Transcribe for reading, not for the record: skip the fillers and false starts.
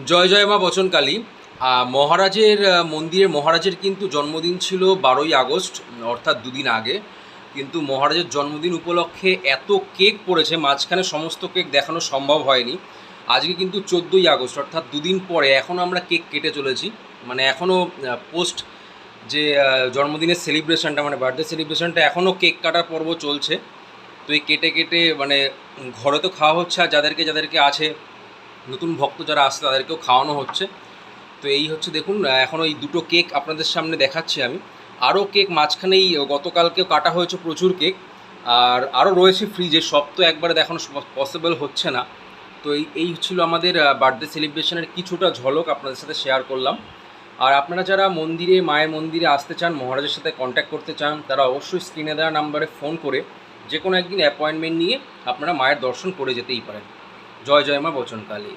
জয় জয় মা বচনকালী। মহারাজের মন্দিরের মহারাজের কিন্তু জন্মদিন ছিল 12ই আগস্ট, অর্থাৎ দুদিন আগে। কিন্তু মহারাজের জন্মদিন উপলক্ষে এত কেক পড়েছে, মাঝখানে সমস্ত কেক দেখানো সম্ভব হয়নি। আজকে কিন্তু 14ই আগস্ট, অর্থাৎ দুদিন পরে এখনও আমরা কেক কেটে চলেছি। মানে এখনও পোস্ট যে জন্মদিনের সেলিব্রেশনটা, মানে বার্থডে সেলিব্রেশনটা, এখনও কেক কাটার পর্ব চলছে। তো এই কেটে কেটে মানে ঘরে তো খাওয়া হচ্ছে, আর যাদেরকে যাদেরকে আছে নতুন ভক্ত যারা আসছে তাদেরকেও খাওয়ানো হচ্ছে। তো এই হচ্ছে, দেখুন এখন ওই দুটো কেক আপনাদের সামনে দেখাচ্ছি আমি। আরও কেক মাঝখানেই গতকালকেও কাটা হয়েছে প্রচুর কেক, আর আরও রয়েছে ফ্রিজে, সব তো একবারে দেখানো পসিবল হচ্ছে না। তো এই ছিল আমাদের বার্থডে সেলিব্রেশনের কিছুটা ঝলক আপনাদের সাথে শেয়ার করলাম। আর আপনারা যারা মন্দিরে, মায়ের মন্দিরে আসতে চান, মহারাজের সাথে কন্ট্যাক্ট করতে চান, তারা অবশ্যই স্ক্রিনে দেওয়া নাম্বারে ফোন করে যে কোনো একদিন অ্যাপয়েন্টমেন্ট নিয়ে আপনারা মায়ের দর্শন করে যেতেই পারেন। জয় জয় মা বচনকালী।